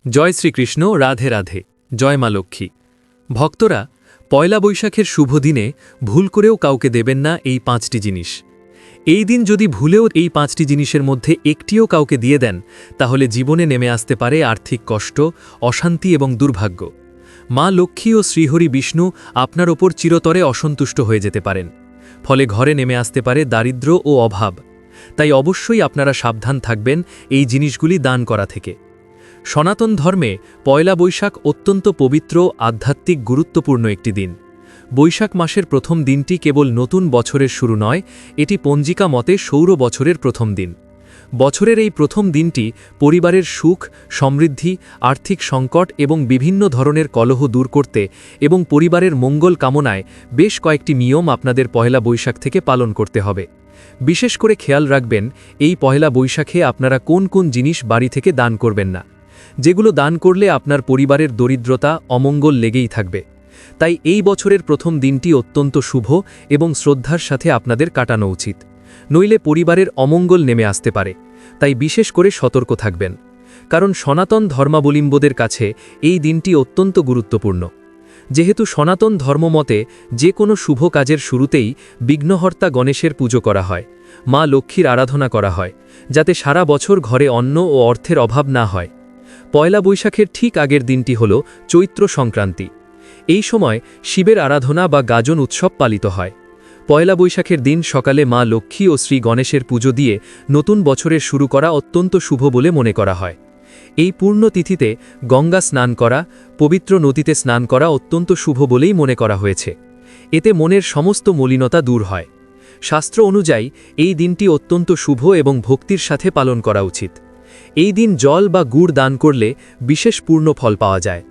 জয় শ্রীকৃষ্ণ, রাধে রাধে, জয় মা লক্ষ্মী। ভক্তরা, পয়লা বৈশাখের শুভ দিনে ভুল করেও কাউকে দেবেন না এই 5টি জিনিস। এই দিন যদি ভুলেও এই 5টি জিনিসের মধ্যে একটিও কাউকে দিয়ে দেন, তাহলে জীবনে নেমে আসতে পারে আর্থিক কষ্ট, অশান্তি এবং দুর্ভাগ্য। মা লক্ষ্মী ও শ্রীহরি বিষ্ণু আপনার ওপর চিরতরে অসন্তুষ্ট হয়ে যেতে পারেন। ফলে ঘরে নেমে আসতে পারে দারিদ্র্য ও অভাব। তাই অবশ্যই আপনারা সাবধান থাকবেন এই জিনিসগুলি দান করা থেকে। সনাতন ধর্মে পয়লা বৈশাখ অত্যন্ত পবিত্র, আধ্যাত্মিক, গুরুত্বপূর্ণ একটি দিন। বৈশাখ মাসের প্রথম দিনটি কেবল নতুন বছরের শুরু নয়, এটি পঞ্জিকা মতে সৌর বছরের প্রথম দিন। বছরের এই প্রথম দিনটি পরিবারের সুখ, সমৃদ্ধি, আর্থিক সংকট এবং বিভিন্ন ধরনের কলহ দূর করতে এবং পরিবারের মঙ্গল কামনায় বেশ কয়েকটি নিয়ম আপনাদের পয়লা বৈশাখ থেকে পালন করতে হবে। বিশেষ করে খেয়াল রাখবেন এই পয়লা বৈশাখে আপনারা কোন কোন জিনিস বাড়ি থেকে দান করবেন না, যেগুলো দান করলে আপনার পরিবারের দরিদ্রতা, অমঙ্গল লেগেই থাকবে। তাই এই বছরের প্রথম দিনটি অত্যন্ত শুভ এবং শ্রদ্ধার সাথে আপনাদের কাটানো উচিত, নইলে পরিবারের অমঙ্গল নেমে আসতে পারে। তাই বিশেষ করে সতর্ক থাকবেন, কারণ সনাতন ধর্মাবলম্বীদের কাছে এই দিনটি অত্যন্ত গুরুত্বপূর্ণ। যেহেতু সনাতন ধর্মমতে যে কোনো শুভ কাজের শুরুতেই বিঘ্নহর্তা গণেশের পুজো করা হয়, মা লক্ষ্মীর আরাধনা করা হয়, যাতে সারা বছর ঘরে অন্ন ও অর্থের অভাব না হয়। পয়লা বৈশাখের ঠিক আগের দিনটি হল চৈত্র সংক্রান্তি। এই সময় শিবের আরাধনা বা গাজন উৎসব পালিত হয়। পয়লা বৈশাখের দিন সকালে মা লক্ষ্মী ও শ্রী গণেশের পুজো দিয়ে নতুন বছরের শুরু করা অত্যন্ত শুভ বলে মনে করা হয়। এই পূর্ণ তিথিতে গঙ্গা স্নান করা, পবিত্র নদীতে স্নান করা অত্যন্ত শুভ বলেই মনে করা হয়েছে। এতে মনের সমস্ত মলিনতা দূর হয়। শাস্ত্র অনুযায়ী এই দিনটি অত্যন্ত শুভ এবং ভক্তির সাথে পালন করা উচিত। এই দিন জল বা গুড় দান করলে বিশেষ পূর্ণ ফল পাওয়া যায়।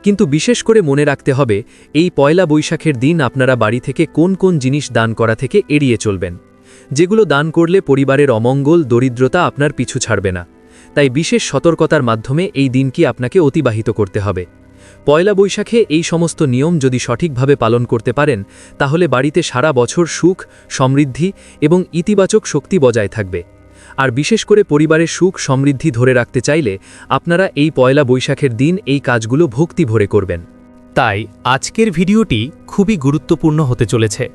কিন্তু বিশেষ করে মনে রাখতে হবে, এই পয়লা বৈশাখের দিন আপনারা বাড়ি থেকে কোন কোন জিনিস দান করা থেকে এড়িয়ে চলবেন, যেগুলো দান করলে পরিবারের অমঙ্গল, দরিদ্রতা আপনার পিছু ছাড়বে না। তাই বিশেষ সতর্কতার মাধ্যমে এই দিনটি আপনাকে অতিবাহিত করতে হবে। পয়লা বৈশাখে এই সমস্ত নিয়ম যদি সঠিকভাবে পালন করতে পারেন, তাহলে বাড়িতে সারা বছর সুখ, সমৃদ্ধি এবং ইতিবাচক শক্তি বজায় থাকবে। আর বিশেষ করে পরিবারের সুখ সমৃদ্ধি ধরে রাখতে চাইলে আপনারা এই পয়লা বৈশাখের দিন এই কাজগুলো ভক্তি ভরে করবেন। তাই আজকের ভিডিওটি খুবই গুরুত্বপূর্ণ হতে চলেছে।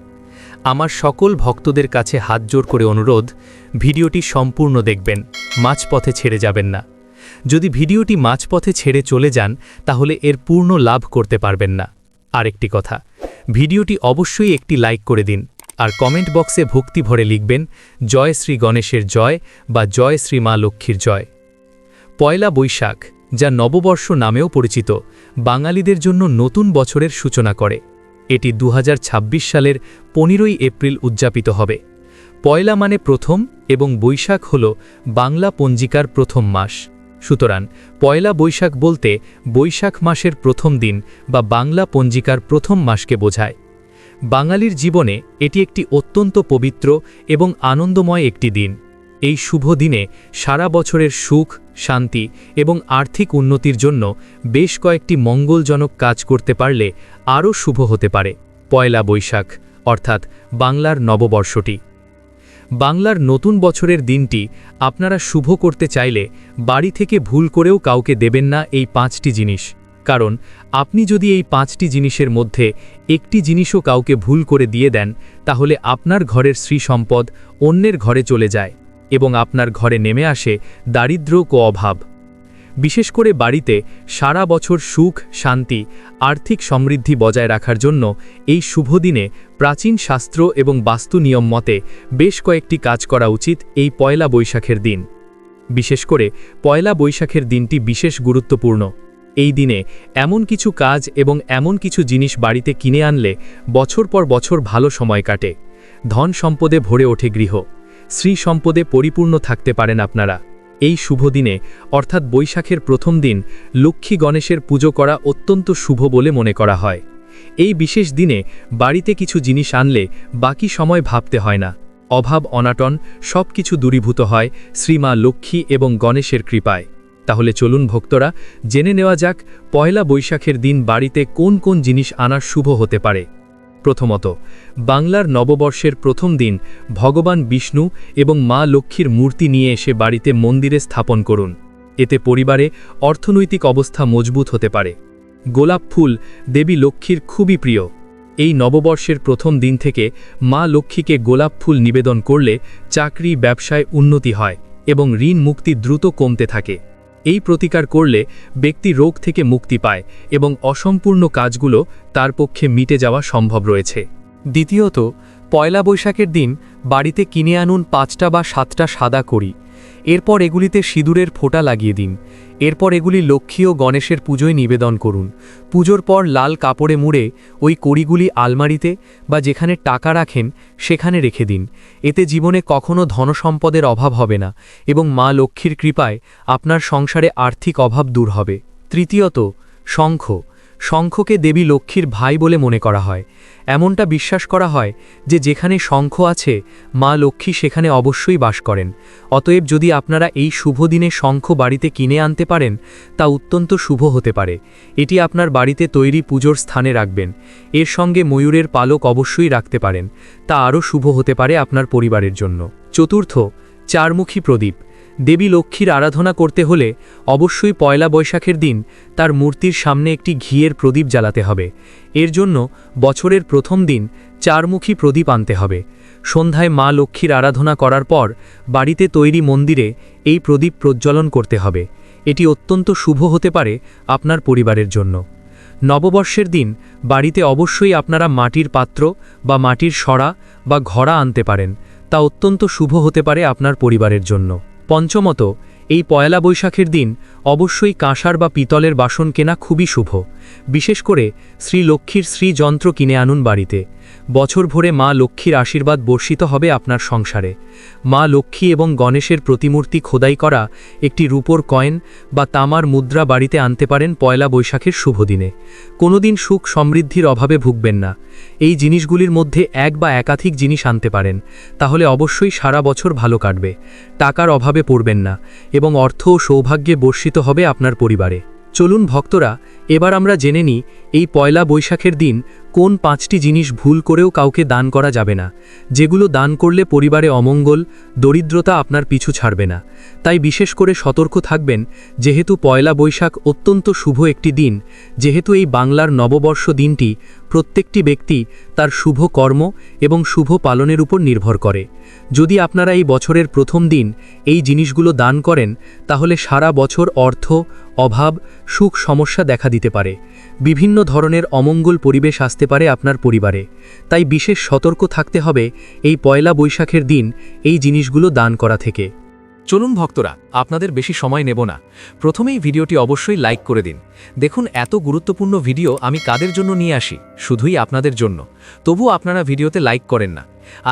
আমার সকল ভক্তদের কাছে হাত জোর করে অনুরোধ, ভিডিওটি সম্পূর্ণ দেখবেন, মাঝপথে ছেড়ে যাবেন না। যদি ভিডিওটি মাঝপথে ছেড়ে চলে যান, তাহলে এর পূর্ণ লাভ করতে পারবেন না। আরেকটি কথা, ভিডিওটি অবশ্যই একটি লাইক করে দিন আর কমেন্ট বক্সে ভক্তি ভরে লিখবেন জয় শ্রী গণেশের জয় বা জয় শ্রী মা লক্ষ্মীর জয়। পয়লা বৈশাখ, যা নববর্ষ নামেও পরিচিত, বাঙালিদের জন্য নতুন বছরের সূচনা করে। এটি 2026 সালের 15ই এপ্রিল উদযাপিত হবে। পয়লা মানে প্রথম এবং বৈশাখ হল বাংলা পঞ্জিকার প্রথম মাস। সুতরাং পয়লা বৈশাখ বলতে বৈশাখ মাসের প্রথম দিন বা বাংলা পঞ্জিকার প্রথম মাসকে বোঝায়। বাঙালির জীবনে এটি একটি অত্যন্ত পবিত্র এবং আনন্দময় একটি দিন। এই শুভ দিনে সারা বছরের সুখ, শান্তি এবং আর্থিক উন্নতির জন্য বেশ কয়েকটি মঙ্গলজনক কাজ করতে পারলে আরও শুভ হতে পারে। পয়লা বৈশাখ অর্থাৎ বাংলার নববর্ষটি, বাংলার নতুন বছরের দিনটি আপনারা শুভ করতে চাইলে বাড়ি থেকে ভুল করেও কাউকে দেবেন না এই 5টি জিনিস। কারণ আপনি যদি এই 5টি জিনিসের মধ্যে একটি জিনিসও কাউকে ভুল করে দিয়ে দেন, তাহলে আপনার ঘরের শ্রী সম্পদ অন্যের ঘরে চলে যায় এবং আপনার ঘরে নেমে আসে দারিদ্র্য ও অভাব। বিশেষ করে বাড়িতে সারা বছর সুখ, শান্তি, আর্থিক সমৃদ্ধি বজায় রাখার জন্য এই শুভ দিনে প্রাচীন শাস্ত্র এবং বাস্তু নিয়ম মতে বেশ কয়েকটি কাজ করা উচিত এই পয়লা বৈশাখের দিন। বিশেষ করে পয়লা বৈশাখের দিনটি বিশেষ গুরুত্বপূর্ণ। এই দিনে এমন কিছু কাজ এবং এমন কিছু জিনিস বাড়িতে কিনে আনলে বছর পর বছর ভালো সময় কাটে, ধন সম্পদে ভরে ওঠে গৃহ, শ্রী সম্পদে পরিপূর্ণ থাকতে পারেন আপনারা। এই শুভ দিনে অর্থাৎ বৈশাখের প্রথম দিন লক্ষ্মী গণেশের পুজো করা অত্যন্ত শুভ বলে মনে করা হয়। এই বিশেষ দিনে বাড়িতে কিছু জিনিস আনলে বাকি সময় ভাবতে হয় না, অভাব অনাটন সব কিছু দূরীভূত হয় শ্রীমা লক্ষ্মী এবং গণেশের কৃপায়। তাহলে চলুন ভক্তরা, জেনে নেওয়া যাক পয়লা বৈশাখের দিন বাড়িতে কোন কোন জিনিস আনা শুভ হতে পারে। প্রথমত, বাংলার নববর্ষের প্রথম দিন ভগবান বিষ্ণু এবং মা লক্ষ্মীর মূর্তি নিয়ে এসে বাড়িতে মন্দিরে স্থাপন করুন। এতে পরিবারে অর্থনৈতিক অবস্থা মজবুত হতে পারে। গোলাপ ফুল দেবী লক্ষ্মীর খুবই প্রিয়। এই নববর্ষের প্রথম দিন থেকে মা লক্ষ্মীকে গোলাপ ফুল নিবেদন করলে চাকরি ব্যবসায় উন্নতি হয় এবং ঋণ মুক্তি দ্রুত কমতে থাকে। এই প্রতিকার করলে ব্যক্তি রোগ থেকে মুক্তি পায় এবং অসম্পূর্ণ কাজগুলো তার পক্ষে মিটে যাওয়া সম্ভব রয়েছে। দ্বিতীয়ত, পয়লা বৈশাখের দিন বাড়িতে কিনে আনুন 5টা বা 7টা সাদা কড়ি। এরপর এগুলিতে সিঁদুরের ফোঁটা লাগিয়ে দিন। এরপর এগুলি লক্ষ্মী ও গণেশের পুজোয় নিবেদন করুন। পুজোর পর লাল কাপড়ে মুড়ে ওই কড়িগুলি আলমারিতে বা যেখানে টাকা রাখেন সেখানে রেখে দিন। এতে জীবনে কখনো ধনসম্পদের অভাব হবে না এবং মা লক্ষ্মীর কৃপায় আপনার সংসারে আর্থিক অভাব দূর হবে। তৃতীয়ত, শঙ্খ। শঙ্খকে দেবী লক্ষ্মীর ভাই বলে মনে করা হয়। এমনটা বিশ্বাস করা হয় যে যেখানে শঙ্খ আছে মা লক্ষ্মী সেখানে অবশ্যই বাস করেন। অতএব যদি আপনারা এই শুভ দিনে শঙ্খ বাড়িতে কিনে আনতে পারেন তা অত্যন্ত শুভ হতে পারে। এটি আপনার বাড়িতে তৈরি পুজোর স্থানে রাখবেন। এর সঙ্গে ময়ূরের পালক অবশ্যই রাখতে পারেন, তা আরও শুভ হতে পারে আপনার পরিবারের জন্য। চতুর্থ, চারমুখী প্রদীপ। দেবী লক্ষ্মীর আরাধনা করতে হলে অবশ্যই পয়লা বৈশাখের দিন তার মূর্তির সামনে একটি ঘিয়ের প্রদীপ জ্বালাতে হবে। এর জন্য বছরের প্রথম দিন চারমুখী প্রদীপ আনতে হবে। সন্ধ্যায় মা লক্ষ্মীর আরাধনা করার পর বাড়িতে তৈরি মন্দিরে এই প্রদীপ প্রজ্বলন করতে হবে। এটি অত্যন্ত শুভ হতে পারে আপনার পরিবারের জন্য। নববর্ষের দিন বাড়িতে অবশ্যই আপনারা মাটির পাত্র বা মাটির সরা বা ঘড়া আনতে পারেন, তা অত্যন্ত শুভ হতে পারে আপনার পরিবারের জন্য। পঞ্চমত, এই পয়লা বৈশাখের দিন অবশ্যই কাঁসার বা পিতলের বাসন কেনা খুবই শুভ। বিশেষ করে শ্রী লক্ষ্মীর শ্রীযন্ত্র কিনে আনুন বাড়িতে। বছর ভরে মা লক্ষ্মীর আশীর্বাদ বর্ষিত হবে আপনার সংসারে। মা লক্ষ্মী এবং গণেশের প্রতিমূর্তি খোদাই করা একটি রূপোর কয়েন বা তামার মুদ্রা বাড়িতে আনতে পারেন পয়লা বৈশাখের শুভ দিনে। কোনোদিন সুখ সমৃদ্ধির অভাবে ভুগবেন না। এই জিনিসগুলির মধ্যে এক বা একাধিক জিনিস আনতে পারেন, তাহলে অবশ্যই সারা বছর ভালো কাটবে। টাকার অভাবে পড়বেন না এবং অর্থ ও সৌভাগ্যে বর্ষিত হবে আপনার পরিবারে। চলুন ভক্তরা, এবার আমরা জেনে নিই এই পয়লা বৈশাখের দিন কোন 5টি জিনিস ভুল করেও কাউকে দান করা যাবে না, যেগুলো দান করলে পরিবারে অমঙ্গল, দরিদ্রতা আপনার পিছু ছাড়বে না। তাই বিশেষ করে সতর্ক থাকবেন, যেহেতু পয়লা বৈশাখ অত্যন্ত শুভ একটি দিন, যেহেতু এই বাংলার নববর্ষ দিনটি প্রত্যেকটি ব্যক্তি তার শুভ কর্ম এবং শুভ পালনের উপর নির্ভর করে। যদি আপনারা এই বছরের প্রথম দিন এই জিনিসগুলো দান করেন তাহলে সারা বছর অর্থ অভাব, সুখ সমস্যা দেখা দিতে পারে। বিভিন্ন ধরনের অমঙ্গল পরিবেশ আসতে পারে আপনার পরিবারে। তাই বিশেষ সতর্ক থাকতে হবে এই পয়লা বৈশাখের দিন এই জিনিসগুলো দান করা থেকে। চলুন ভক্তরা, আপনাদের বেশি সময় নেব না। প্রথমেই ভিডিওটি অবশ্যই লাইক করে দিন। দেখুন, এত গুরুত্বপূর্ণ ভিডিও আমি কাদের জন্য নিয়ে আসি, শুধুই আপনাদের জন্য। তবু আপনারা ভিডিওতে লাইক করেন না।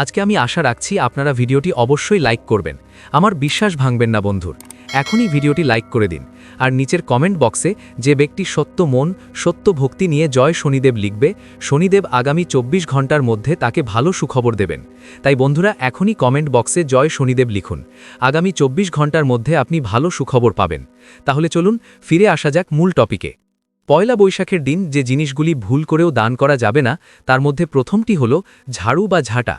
আজকে আমি আশা রাখছি আপনারা ভিডিওটি অবশ্যই লাইক করবেন। আমার বিশ্বাস ভাঙবেন না বন্ধুর। এখনই ভিডিওটি লাইক করে দিন। আর নিচের কমেন্ট বক্সে যে ব্যক্তি সত্য মন, সত্য ভক্তি নিয়ে জয় শনিদেব লিখবে, শনিদেব আগামী 24 ঘন্টার মধ্যে তাকে ভালো সুখবর দেবেন। তাই বন্ধুরা, এখনই কমেন্ট বক্সে জয় শনিদেব লিখুন। আগামী 24 ঘন্টার মধ্যে আপনি ভালো সুখবর পাবেন। তাহলে চলুন ফিরে আসা যাক মূল টপিকে। পয়লা বৈশাখের দিন যে জিনিসগুলি ভুল করেও দান করা যাবে না, তার মধ্যে প্রথমটি হল ঝাড়ু বা ঝাঁটা।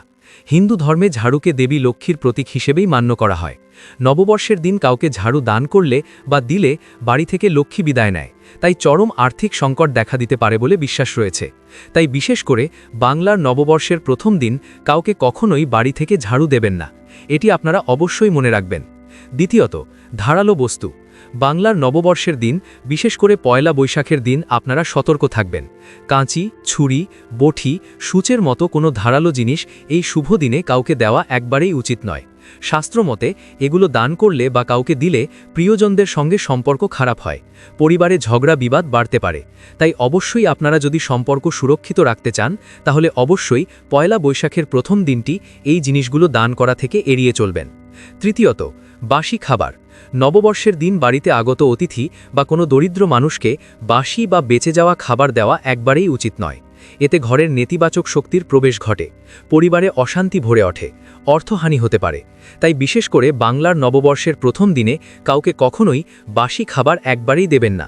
হিন্দু ধর্মে ঝাড়ুকে দেবী লক্ষ্মীর প্রতীক হিসেবেই মান্য করা হয়। নববর্ষের দিন কাউকে ঝাড়ু দান করলে বা দিলে বাড়ি থেকে লক্ষ্মী বিদায় নেয়, তাই চরম আর্থিক সংকট দেখা দিতে পারে বলে বিশ্বাস রয়েছে। তাই বিশেষ করে বাংলার নববর্ষের প্রথম দিন কাউকে কখনোই বাড়ি থেকে ঝাড়ু দেবেন না। এটি আপনারা অবশ্যই মনে রাখবেন। দ্বিতীয়ত, ধারালো বস্তু। বাংলার নববর্ষের দিন, বিশেষ করে পয়লা বৈশাখের দিন আপনারা সতর্ক থাকবেন। কাঁচি, ছুরি, বটি, সূচের মতো কোনো ধারালো জিনিস এই শুভ দিনে কাউকে দেওয়া একবারেই উচিত নয়। শাস্ত্রমতে এগুলো দান করলে বা কাউকে দিলে প্রিয়জনদের সঙ্গে সম্পর্ক খারাপ হয়, পরিবারে ঝগড়া বিবাদ বাড়তে পারে। তাই অবশ্যই আপনারা যদি সম্পর্ক সুরক্ষিত রাখতে চান তাহলে অবশ্যই পয়লা বৈশাখের প্রথম দিনটি এই জিনিসগুলো দান করা থেকে এড়িয়ে চলবেন। তৃতীয়ত, বাসি খাবার। নববর্ষের দিন বাড়িতে আগত অতিথি বা কোনো দরিদ্র মানুষকে বাসি বা বেঁচে যাওয়া খাবার দেওয়া একবারেই উচিত নয়। এতে ঘরের নেতিবাচক শক্তির প্রবেশ ঘটে, পরিবারে অশান্তি ভরে ওঠে, অর্থহানি হতে পারে। তাই বিশেষ করে বাংলার নববর্ষের প্রথম দিনে কাউকে কখনোই বাসি খাবার একবারেই দেবেন না।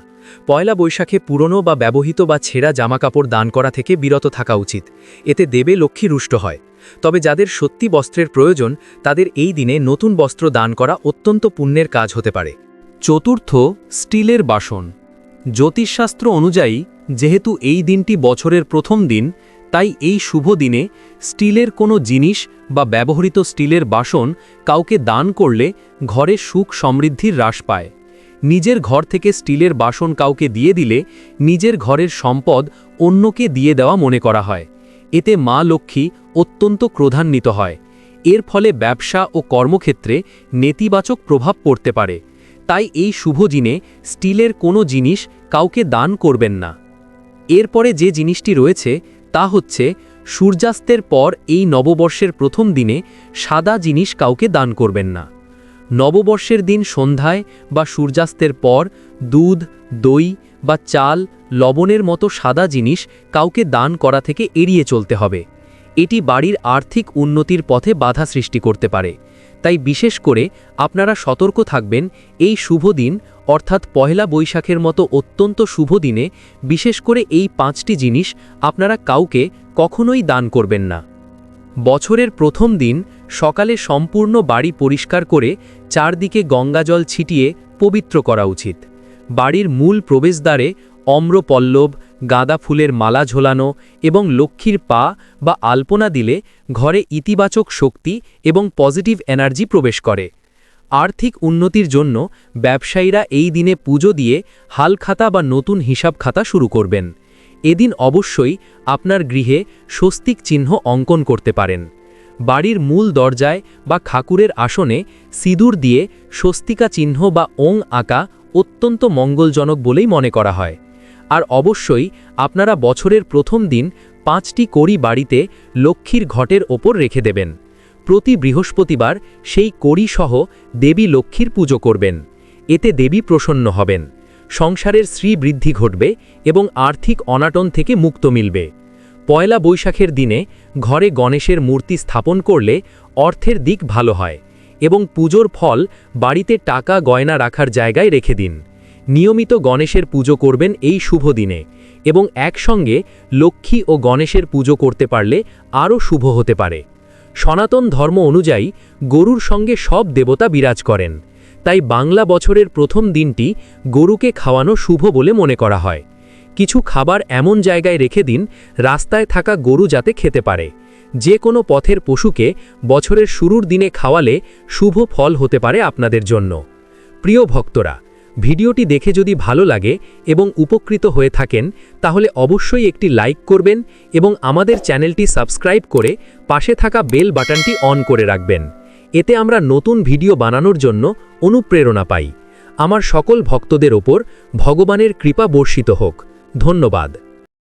পয়লা বৈশাখে পুরনো বা ব্যবহৃত বা ছেঁড়া জামাকাপড় দান করা থেকে বিরত থাকা উচিত। এতে দেবে লক্ষ্মী রুষ্ট হয়। তবে যাদের সত্যি বস্ত্রের প্রয়োজন তাদের এই দিনে নতুন বস্ত্র দান করা অত্যন্ত পুণ্যের কাজ হতে পারে। চতুর্থ, স্টিলের বাসন। জ্যোতিষশাস্ত্র অনুযায়ী যেহেতু এই দিনটি বছরের প্রথম দিন, তাই এই শুভ দিনে স্টিলের কোনো জিনিস বা ব্যবহৃত স্টিলের বাসন কাউকে দান করলে ঘরে সুখ সমৃদ্ধির হ্রাস পায়। নিজের ঘর থেকে স্টিলের বাসন কাউকে দিয়ে দিলে নিজের ঘরের সম্পদ অন্যকে দিয়ে দেওয়া মনে করা হয়। এতে মা লক্ষ্মী অত্যন্ত ক্রোধান্বিত হয়। এর ফলে ব্যবসা ও কর্মক্ষেত্রে নেতিবাচক প্রভাব পড়তে পারে। তাই এই শুভ দিনে স্টিলের কোনো জিনিস কাউকে দান করবেন না। এরপরে যে জিনিসটি রয়েছে তা হচ্ছে সূর্যাস্তের পর এই নববর্ষের প্রথম দিনে সাদা জিনিস কাউকে দান করবেন না। নববর্ষের দিন সন্ধ্যায় বা সূর্যাস্তের পর দুধ, দই বা চাল, লবণের মতো সাদা জিনিস কাউকে দান করা থেকে এড়িয়ে চলতে হবে। এটি বাড়ির আর্থিক উন্নতির পথে বাধা সৃষ্টি করতে পারে। তাই বিশেষ করে আপনারা সতর্ক থাকবেন এই শুভ দিন অর্থাৎ পয়লা বৈশাখের মতো অত্যন্ত শুভ দিনে বিশেষ করে এই 5টি জিনিস আপনারা কাউকে কখনোই দান করবেন না। বছরের প্রথম দিন সকালে সম্পূর্ণ বাড়ি পরিষ্কার করে চারদিকে গঙ্গাজল ছিটিয়ে পবিত্র করা উচিত। বাড়ির মূল প্রবেশদ্বারে অম্রপল্লব, গাঁদা ফুলের মালা ঝোলানো এবং লক্ষ্মীর পা বা আলপনা দিলে ঘরে ইতিবাচক শক্তি এবং পজিটিভ এনার্জি প্রবেশ করে। আর্থিক উন্নতির জন্য ব্যবসায়ীরা এই দিনে পুজো দিয়ে হালখাতা বা নতুন হিসাব খাতা শুরু করবেন। এদিন অবশ্যই আপনার গৃহে স্বস্তিক চিহ্ন অঙ্কন করতে পারেন। বাড়ির মূল দরজায় বা ঠাকুরের আসনে সিঁদুর দিয়ে স্বস্তিকা চিহ্ন বা ওং আঁকা অত্যন্ত মঙ্গলজনক বলেই মনে করা হয়। আর অবশ্যই আপনারা বছরের প্রথম দিন 5টি কড়ি বাড়িতে লক্ষ্মীর ঘটের ওপর রেখে দেবেন। প্রতি বৃহস্পতিবার সেই কড়ি সহ দেবী লক্ষ্মীর পুজো করবেন। এতে দেবী প্রসন্ন হবেন, সংসারের শ্রীবৃদ্ধি ঘটবে এবং আর্থিক অনাটন থেকে মুক্ত মিলবে। পয়লা বৈশাখের দিনে ঘরে গণেশের মূর্তি স্থাপন করলে অর্থের দিক ভালো হয় এবং পুজোর ফল বাড়িতে টাকা গয়না রাখার জায়গায় রেখে দিন। নিয়মিত গণেশের পুজো করবেন এই শুভ দিনে এবং একসঙ্গে লক্ষ্মী ও গণেশের পুজো করতে পারলে আরও শুভ হতে পারে। সনাতন ধর্ম অনুযায়ী গরুর সঙ্গে সব দেবতা বিরাজ করেন, তাই বাংলা বছরের প্রথম দিনটি গরুকে খাওয়ানো শুভ বলে মনে করা হয়। কিছু খাবার এমন জায়গায় রেখে দিন রাস্তায় থাকা গরু যাতে খেতে পারে। যে কোনো পথের পশুকে বছরের শুরুর দিনে খাওয়ালে শুভ ফল হতে পারে আপনাদের জন্য। প্রিয় ভক্তরা, ভিডিওটি দেখে যদি ভালো লাগে এবং উপকৃত হয়ে থাকেন তাহলে অবশ্যই একটি লাইক করবেন এবং আমাদের চ্যানেলটি সাবস্ক্রাইব করে পাশে থাকা বেল বাটনটি অন করে রাখবেন। এতে আমরা নতুন ভিডিও বানানোর জন্য অনুপ্রেরণা পাই। আমার সকল ভক্তদের ওপর ভগবানের কৃপা বর্ষিত হোক। ধন্যবাদ।